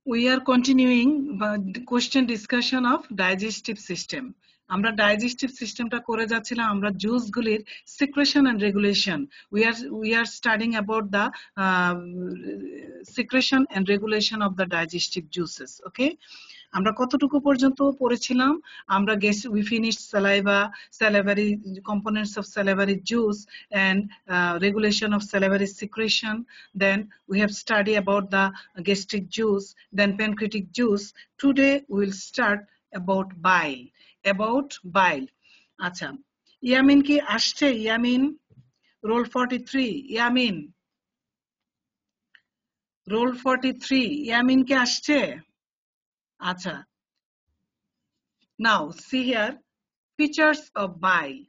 We are continuing the question discussion of digestive system. আমরা digestive systemটা করে যাচ্ছিলাম আমরা juice গুলির secretion and regulation. We are studying about the secretion and regulation of the digestive juices. Okay? আমরা কতটুকু পর্যন্ত পড়েছিলাম? আমরা we finished salivary components of salivary juice and regulation of salivary secretion. Then we have studied about the gastric juice, then pancreatic juice. Today we will start about bile. আচ্ছা, ইয়ামিন কি আসছে? Yamin, roll 43. Yamin, roll 43. Yamin কি আসছে? আচ্ছা, now see here, features of bile.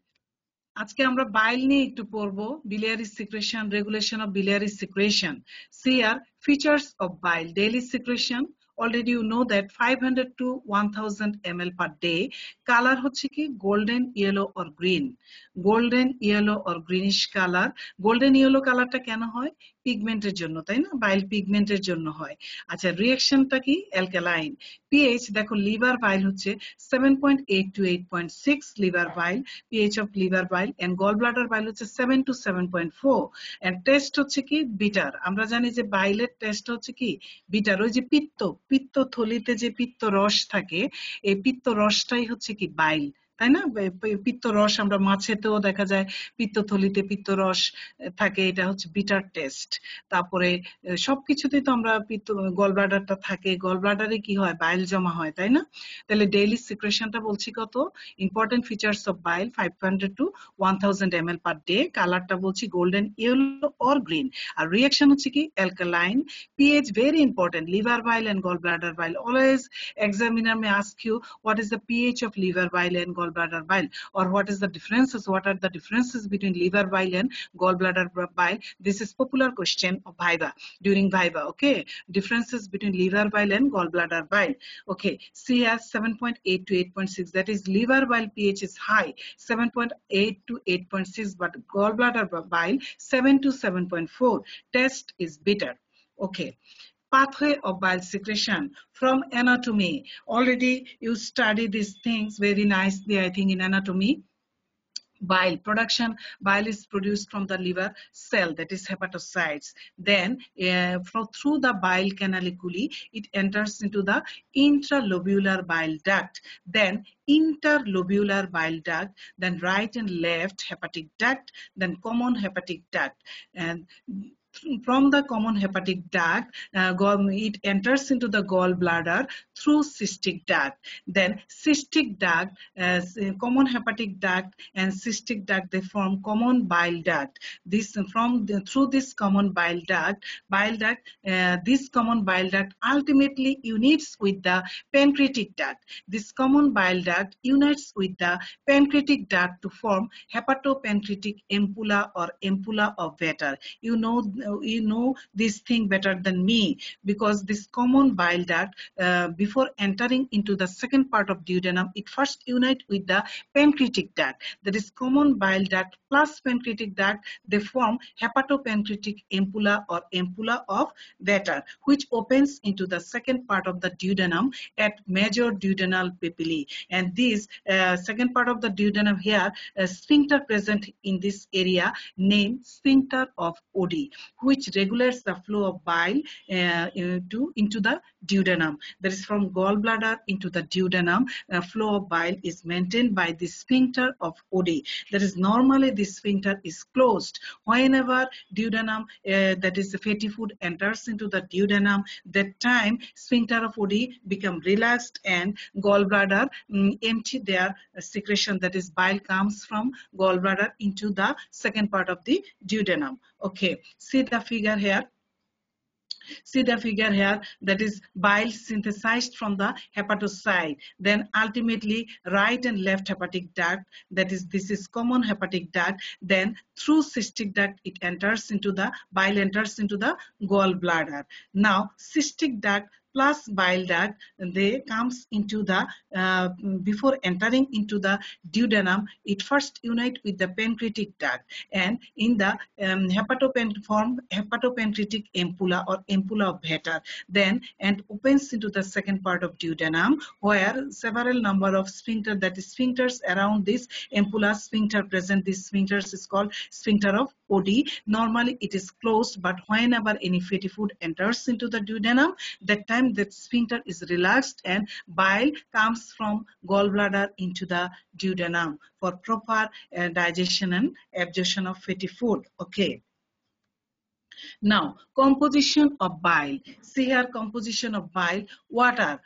আজকে আমরা bile নিয়ে একটু পড়বো, biliary secretion, regulation of biliary secretion. See here, features of bile, daily secretion. Already you know that 500 to 1000 ml per day. Color হচ্ছে কি golden yellow or green. Golden yellow or greenish color. Golden yellow colorটা কেন হয়? পিগমেন্টের জন্য, তাই না? বাইল পিগমেন্টের জন্য হয়। আচ্ছা, রিঅ্যাকশনটা কি? অ্যালকালাইন। পিএইচ দেখো, লিভার বাইল হচ্ছে 7.8 to 8.6 liver bile, pH of liver bile, and gall bladder bile হচ্ছে 7 to 7.4, এন্ড টেস্ট হচ্ছে কি বিটার। আমরা জানি যে বাইলের টেস্ট হচ্ছে কি বিটার। ওই যে পিত্ত থলিতে যে পিত্ত রস থাকে, এই পিত্ত রসটাই হচ্ছে কি বাইল, তাই না? পিত্ত রস আমরা মাছেতেও দেখা যায় পিত্তথলিতে পিত্ত রস থাকে, এটা হচ্ছে বিটার টেস্ট। তারপরে সবকিছুতেই তো আমরা গল ব্লাডারটা থাকে, গল ব্লাডারে কি হয়? বাইল জমা হয়, তাই না? তাহলে ডেইলি সিক্রেশনটা বলছি কত? Important features of bile 500 to 1000 ml per day। কালারটা বলছি গোল্ডেন ইয়েলো অর গ্রিন। আর রিঅ্যাকশন হচ্ছে কি alkaline. pH very important, liver bile and gallbladder bile. Always examiner may ask you what is the pH of liver bile and gallbladder bile, or what is the differences, what are the differences between liver bile and gallbladder bile. This is popular question of viva, during viva. Okay, differences between liver bile and gallbladder bile. Okay, see here 7.8 to 8.6, that is liver bile pH is high, 7.8 to 8.6, but gallbladder bile 7 to 7.4. Test is bitter. Okay, pathway of bile secretion from anatomy. Already you study these things very nicely, I think, in anatomy. Bile production, bile is produced from the liver cell, that is hepatocytes. Then through the bile canaliculi it enters into the intralobular bile duct, then interlobular bile duct, then right and left hepatic duct, then common hepatic duct. And from the common hepatic duct it enters into the gallbladder through cystic duct. Then cystic duct, common hepatic duct and cystic duct, they form common bile duct. This through this common bile duct, this common bile duct ultimately unites with the pancreatic duct. This common bile duct unites with the pancreatic duct to form hepatopancreatic ampulla or ampulla of Vater. You know this thing better than me, because this common bile duct before entering into the second part of duodenum, it first unite with the pancreatic duct. That is common bile duct plus pancreatic duct, they form hepatopancreatic ampulla or ampulla of Vater, which opens into the second part of the duodenum at major duodenal papillae. And this second part of the duodenum here, sphincter present in this area named sphincter of Oddi, which regulates the flow of bile into the duodenum. That is from gallbladder into the duodenum, flow of bile is maintained by the sphincter of Oddi. That is normally this sphincter is closed. Whenever duodenum, that is the fatty food, enters into the duodenum, that time sphincter of Oddi become relaxed and gallbladder empty their secretion, that is bile comes from gallbladder into the second part of the duodenum. Okay, see the figure here. See the figure here, that is bile synthesized from the hepatocyte, then ultimately right and left hepatic duct, that is this is common hepatic duct, then through cystic duct it enters into the bile enters into the gallbladder. Now cystic duct plus bile duct, they comes into the before entering into the duodenum, it first unite with the pancreatic duct, and in the hepatopancreatic ampulla or ampulla of Vater, then and opens into the second part of duodenum, where several number of sphincter, that is sphincters around this ampulla sphincter present. This sphincters is called sphincter of Oddi. Normally it is closed, but whenever any fatty food enters into the duodenum, that time that sphincter is relaxed and bile comes from gallbladder into the duodenum for proper digestion and absorption of fatty food. Okay. Now, composition of bile. See here, composition of bile. Water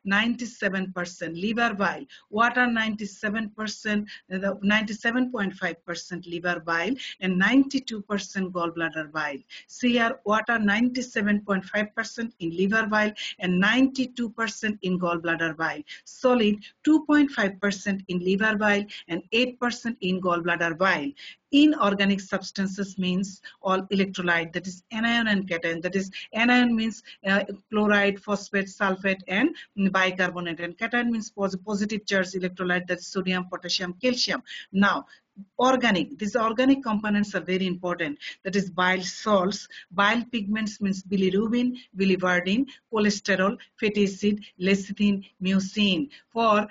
97%, liver bile, water 97%, 97.5% liver bile, and 92% gallbladder bile. See here, water 97.5% in liver bile and 92% in gallbladder bile. Solid 2.5% in liver bile and 8% in gallbladder bile. Inorganic substances means all electrolyte, that is anion and cation. That is anion means chloride, phosphate, sulfate, and bicarbonate, and cation means positive charge electrolyte, that is sodium, potassium, calcium. Now, organic, these organic components are very important, that is bile salts, bile pigments means bilirubin, biliverdin, cholesterol, fatty acid, lecithin, mucin. For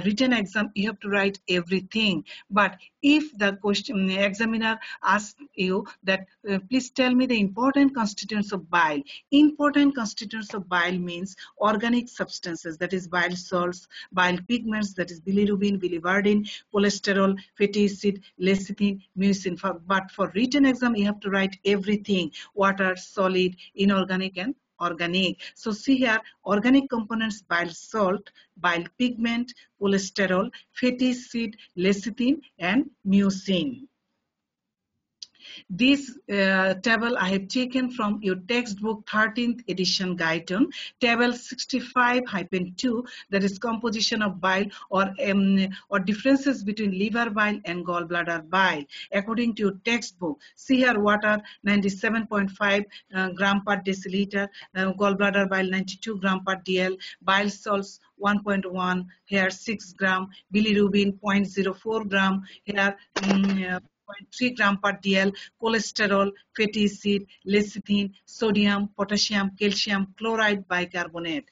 written exam you have to write everything, but if the question examiner asks you that please tell me the important constituents of bile, important constituents of bile means organic substances, that is bile salts, bile pigments, that is bilirubin, biliverdin, cholesterol, fatty acid, lecithin, mucin. But for written exam you have to write everything: water, solid, inorganic, and organic. So see here, organic components: bile salt, bile pigment, cholesterol, fatty acid, lecithin, and mucin. This table I have taken from your textbook 13th edition guidance, table 65-2, that is composition of bile or differences between liver bile and gallbladder bile according to your textbook. See here, water 97.5 gram per deciliter, gallbladder bile 92 gram per dl, bile salts 1.1, here 6 gram, bilirubin 0.04 gram, here 0.3 gram per dl, cholesterol, fatty acid, lecithin, sodium, potassium, calcium, chloride, bicarbonate.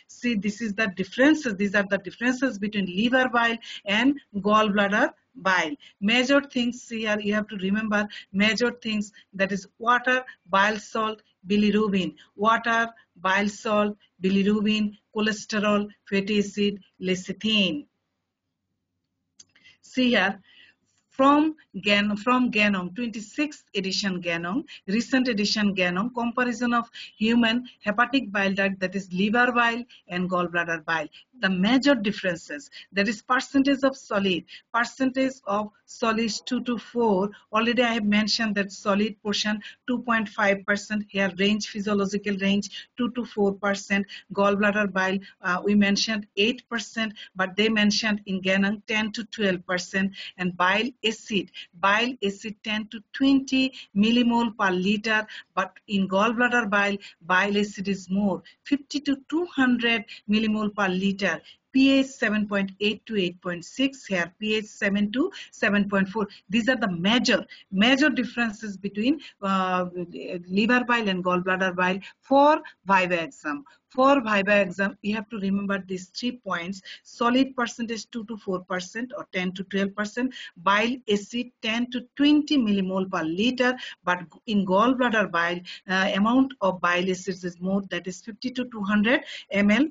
See, this is the differences. These are the differences between liver bile and gallbladder bile. Major things here you have to remember, major things, that is water, bile salt, bilirubin. Water, bile salt, bilirubin, cholesterol, fatty acid, lecithin. See here, from Genome, 26th edition Genome, recent edition Genome, comparison of human hepatic bile duct, that is liver bile and gallbladder bile. The major differences, that is percentage of solid 2 to 4. Already I have mentioned that solid portion 2.5%, here range, physiological range 2 to 4%. Gallbladder bile we mentioned 8%, but they mentioned in Genome 10 to 12%, and bile acid 10 to 20 millimole per liter, but in gallbladder bile acid is more, 50 to 200 millimole per liter. pH 7.8 to 8.6, here pH 7 to 7.4. These are the major differences between liver bile and gallbladder bile for Viva exam. For Viva exam, you have to remember these 3 points: solid percentage 2 to 4% or 10 to 12%, bile acid 10 to 20 millimole per liter, but in gallbladder bile, amount of bile acids is more, that is 50 to 200 ml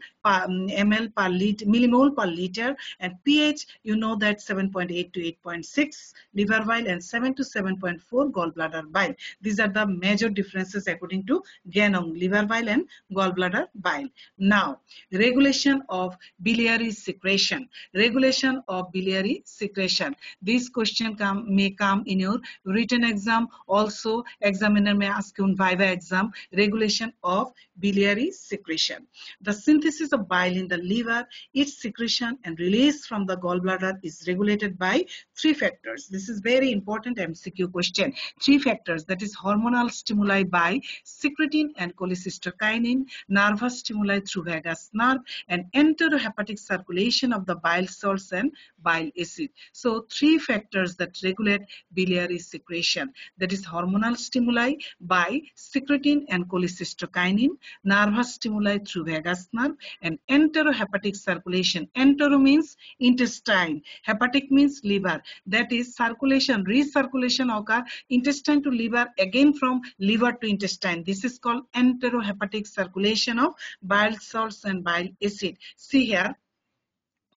per liter, millimole per liter, and pH you know that 7.8 to 8.6 liver bile and 7 to 7.4 gallbladder bile. These are the major differences according to Genome, liver bile and gallbladder bile. Now, regulation of biliary secretion. Regulation of biliary secretion. This question may come in your written exam. Also, examiner may ask you in Viva exam. Regulation of biliary secretion. The synthesis of bile in the liver its secretion and release from the gallbladder is regulated by three factors. This is very important MCQ question. Three factors, that is hormonal stimuli by secretin and cholecystokinin, nervous stimuli through vagus nerve, and enterohepatic circulation of the bile salts and bile acid. So three factors that regulate biliary secretion, that is hormonal stimuli by secretin and cholecystokinin, nervous stimuli through vagus nerve, and enterohepatic circulation. Entero means intestine, hepatic means liver, that is circulation, recirculation occur intestine to liver, again from liver to intestine. This is called enterohepatic circulation of bile salts and bile acid. See here,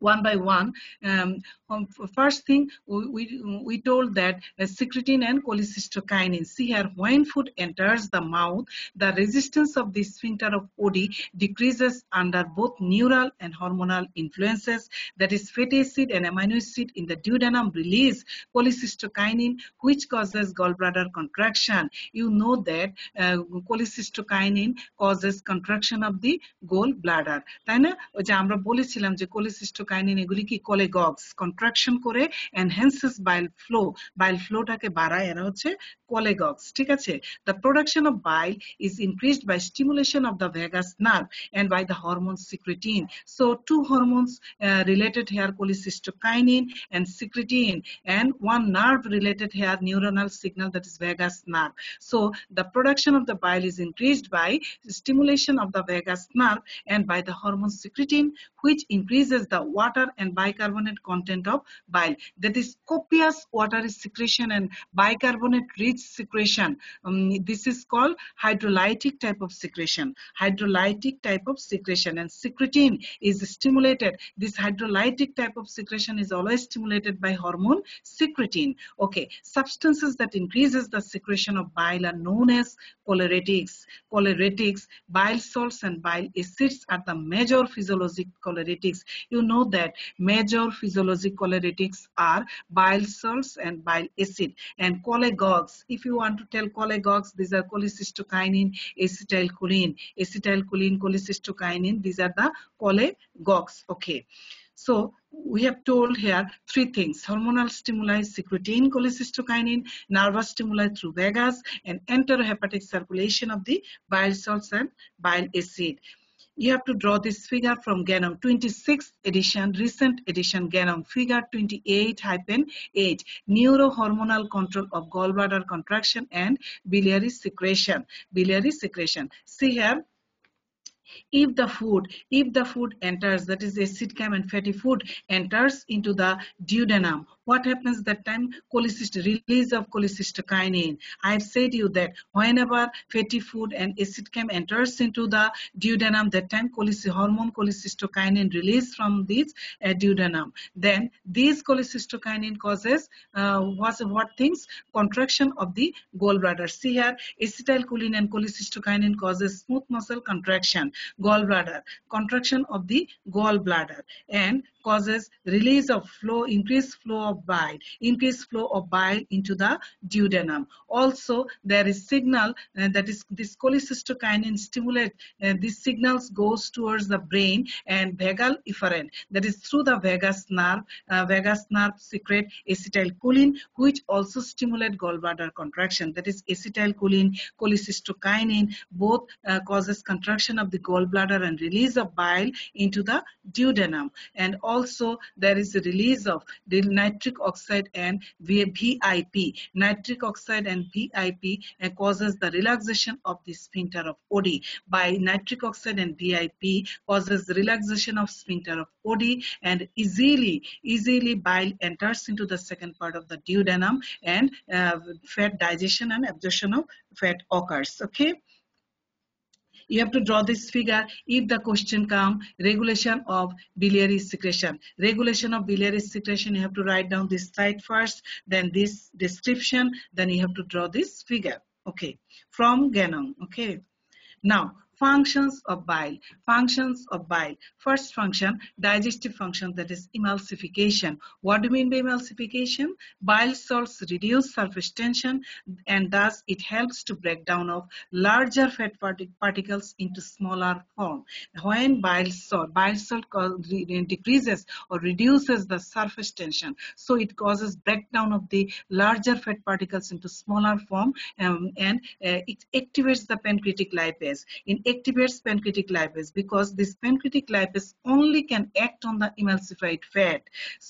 one by one. First thing, we told that secretin and cholecystokinin. See here, when food enters the mouth, the resistance of the sphincter of Oddi decreases under both neural and hormonal influences. That is, fatty acid and amino acid in the duodenum release cholecystokinin, which causes gallbladder contraction. You know that cholecystokinin causes contraction of the gallbladder. তাই না? ওই যে আমরা বলেছিলাম যে cholecystokinin এগুলি কি কোলেগক্স contraction করে enhances bile flowটাকে বাড়ায়, এরা হচ্ছে কোলেগক্স, ঠিক আছে? The production of bile is increased by stimulation of the vagus nerve and by the hormone secretin. So two hormones related here, cholecystokinin and secretin, and one nerve related here, neuronal signal, that is vagus nerve. So the production of the bile is increased by stimulation of the vagus nerve and by the hormone secretin, which increases the water and bicarbonate content of bile. That is, copious watery secretion and bicarbonate rich secretion. This is called hydrolytic type of secretion. Hydrolytic type of secretion, and secretin is stimulated. This hydrolytic type of secretion is always stimulated by hormone secretin. Okay, substances that increases the secretion of bile are known as choleretics. Choleretics, bile salts and bile acids are the major physiologic choleretics. You know that major physiologic choleretics are bile salts and bile acid. And cholegogs, if you want to tell cholegogs, these are cholecystokinin, acetylcholine, cholecystokinin, these are the cholegogs. Okay, so we have told here three things: hormonal stimuli, secretin, cholecystokinin, nervous stimuli through vagus, and enterohepatic circulation of the bile salts and bile acid. You have to draw this figure from Ganong 26th edition, recent edition Ganong, figure 28-8, neurohormonal control of gallbladder contraction and biliary secretion. Biliary secretion. See here, if the food enters, that is acid chem and fatty food enters into the duodenum, what happens that time? Release of cholecystokinin. I have said you that whenever fatty food and acid chem enters into the duodenum, that time hormone cholecystokinin release from this duodenum. Then these cholecystokinin causes what things? Contraction of the gallbladder. See here, acetylcholine and cholecystokinin causes smooth muscle contraction, gallbladder, contraction of the gallbladder, and causes release of flow, increased flow of bile into the duodenum. Also, there is signal that is this cholecystokinin stimulate. These signals goes towards the brain and vagal efferent. That is through the vagus nerve. Vagus nerve secrete acetylcholine, which also stimulate gallbladder contraction. That is acetylcholine, cholecystokinin, both causes contraction of the gallbladder and release of bile into the duodenum. And also there is a release of the nitric oxide and VIP. Nitric oxide and VIP causes the relaxation of the sphincter of Oddi. By nitric oxide and VIP causes the relaxation of sphincter of Oddi, and easily bile enters into the second part of the duodenum, and fat digestion and absorption of fat occurs. Okay. You have to draw this figure if the question come, regulation of biliary secretion. Regulation of biliary secretion, you have to write down this slide first, then this description, then you have to draw this figure. Okay, from Ganong. Okay, now Functions of bile. Functions of bile. First function, digestive function, that is emulsification. What do you mean by emulsification? Bile salts reduce surface tension, and thus it helps to break down of larger fat particles into smaller form. When bile salt decreases or reduces the surface tension, so it causes breakdown of the larger fat particles into smaller form, and it activates the pancreatic lipase. It activates pancreatic lipase because this pancreatic lipase only can act on the emulsified fat.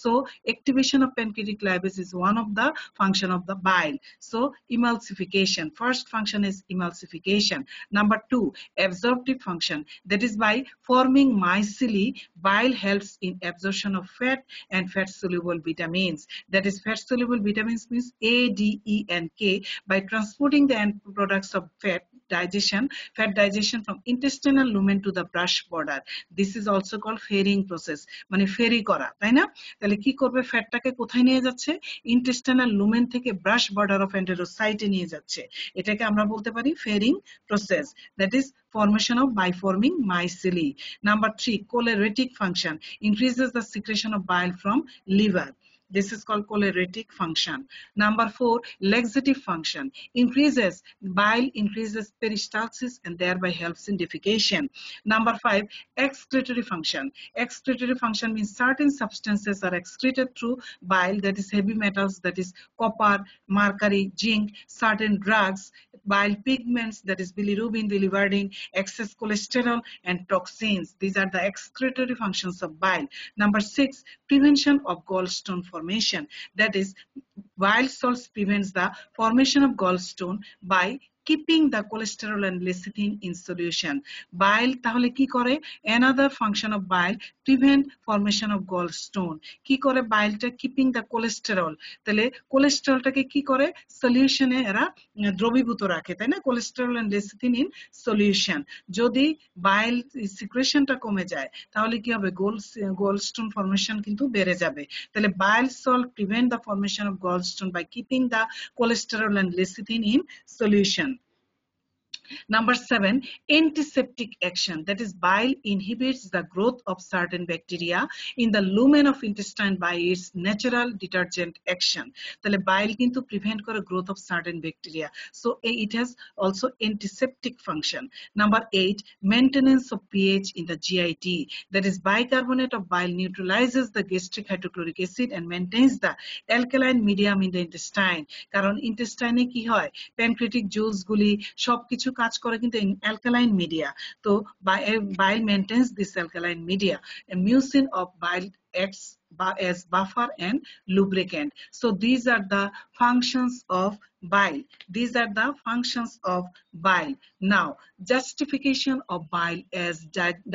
So activation of pancreatic lipase is one of the function of the bile. So emulsification, first function is emulsification. Number 2, absorptive function, that is by forming micelle, bile helps in absorption of fat and fat soluble vitamins. That is, fat soluble vitamins means A, D, E, and K. By transporting the end products of fat digestion from intestinal lumen to the brush border. This is also called ferrying process, মানে ফেরি করা, তাই না? তাহলে কি করবে, ফ্যাটটাকে কোথায় নিয়ে যাচ্ছে? ইন্টেস্টিনাল লুমেন থেকে ব্রাশ বর্ডার অফ এন্টেরোসাইটে নিয়ে যাচ্ছে। এটাকে আমরা বলতে পারি ফেরিং process, that is formation of biforming micelle. Number 3, cholaretic function, increases the secretion of bile from liver. This is called cholaretic function. Number 4, laxative function, increases peristalsis and thereby helps in defecation. Number 5, excretory function. Excretory function means certain substances are excreted through bile, that is heavy metals, that is copper, mercury, zinc, certain drugs, bile pigments, that is bilirubin, biliverdin, excess cholesterol, and toxins. These are the excretory functions of bile. Number 6, prevention of gallstone formation, that is bile salts prevents the formation of gallstone by keeping the cholesterol and lecithin in solution. Bile তাহলে কি করে? Another function of bile prevent formation of gallstone. কি করে বাইলটা? keeping the cholesterol. তাহলে কোলেস্টেরলটাকে কি করে? সলিউশনে এরা দ্রবীভূত রাখে, তাই না? Cholesterol and lecithin in solution. যদি বাইল সিক্রেশনটা কমে যায় তাহলে কি হবে? গলস্টোন ফর্মেশন কিন্তু বেড়ে যাবে। তাহলে bile salt prevent the formation of gallstone by keeping the cholesterol and lecithin in solution. Number 7, antiseptic action, that is bile inhibits the growth of certain bacteria in the lumen of intestine by its natural detergent action. তাহলে bile কিন্তু prevent করে growth of certain bacteria, so it has also antiseptic function. Number 8, maintenance of pH in the GIT, that is bicarbonate of bile neutralizes the gastric hydrochloric acid and maintains the alkaline medium in the intestine. কারণ intestine কি হয়? pancreatic juice গুলি সবকিছু কাজ করে কিন্তু alkaline media, তো bile maintains this alkaline media. A mucin of bile acts as buffer and lubricant. So these are the functions of bile. These are the functions of bile. Now, justification of bile as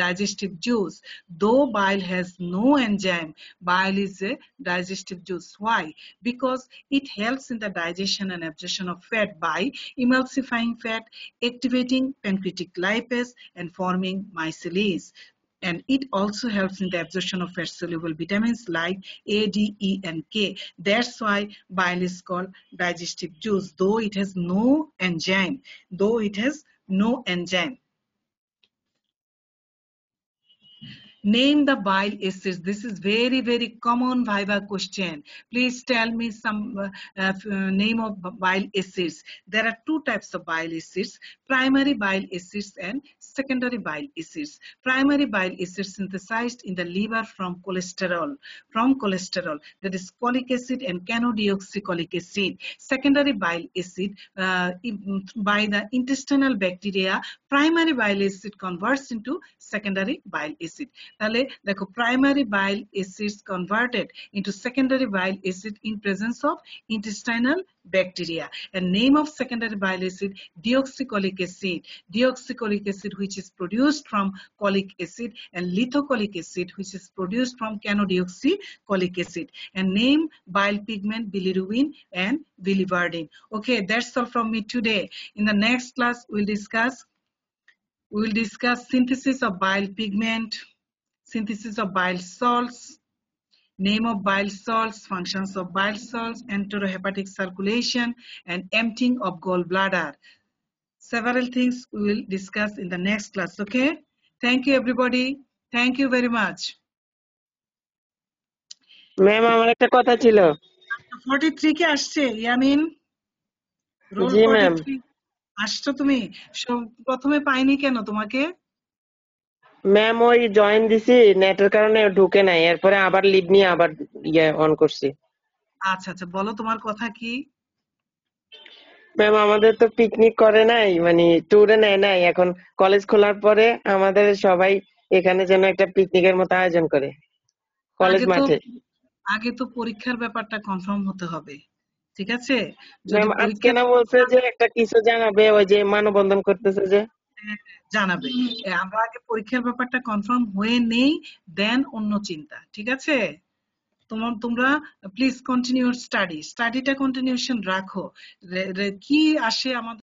digestive juice. Though bile has no enzyme, bile is a digestive juice. Why? Because it helps in the digestion and absorption of fat by emulsifying fat, activating pancreatic lipase, and forming micelles. And it also helps in the absorption of fat-soluble vitamins like A, D, E, and K. That's why bile is called digestive juice, though it has no enzyme. Though it has no enzyme. Name the bile acids. This is very common viva question. Please tell me some name of bile acids. There are two types of bile acids: primary bile acids and secondary bile acids. Primary bile acids synthesized in the liver from cholesterol, that is cholic acid and cannadeoxycholic acid. Secondary bile acid by the intestinal bacteria, primary bile acid converts into secondary bile acid. তাহলে দেখো, primary bile acids converted into secondary bile acid in presence of intestinal bacteria. And name of secondary bile acid, deoxycholic acid. Deoxycholic acid which is produced from cholic acid, and lithocholic acid which is produced from cannadeoxycholic acid. And name bile pigment, bilirubin and biliverdin. Okay, that's all from me today. In the next class we will discuss synthesis of bile pigment, synthesis of bile salts, name of bile salts, functions of bile salts, enterohepatic circulation, and emptying of gallbladder. Several things we will discuss in the next class. Okay, thank you everybody. Thank you very much. Ma'am আমার একটা কথা ছিল। 43 কে আসছে Yamin? Role জি ma'am. 43 আসছো তুমি? প্রথমে পাইনি কেন তোমাকে? ম্যাম ওই জয়েন দিছি, নেটের কারণে ঢুকে নাই, এরপরে আবার লিভ নিয়ে আবার অন করছি। আচ্ছা আচ্ছা, বলো তোমার কথা কি? ম্যাম আমাদের তো পিকনিক করে নাই, মানে ট্যুরে নেয় নাই, এখন কলেজ খোলার পরে আমাদের সবাই এখানে যেন একটা পিকনিকের মতো আয়োজন করে কলেজ আগে তো মাঠে। আগে তো পরীক্ষার ব্যাপারটা কনফার্ম হতে হবে, ঠিক আছে? যদি ম্যাম আজকে পরীক্ষা না বলছে যে একটা কিছু জানাবে, ওই যে মানববন্ধন করতেছে যে। জানাবে, আমরা আগে পরীক্ষার ব্যাপারটা কনফার্ম হয়ে নেই, দেন অন্য চিন্তা, ঠিক আছে? তোমরা প্লিজ কন্টিনিউ স্টাডিটা কন্টিনিউশন রাখো। কি আসে আমাদের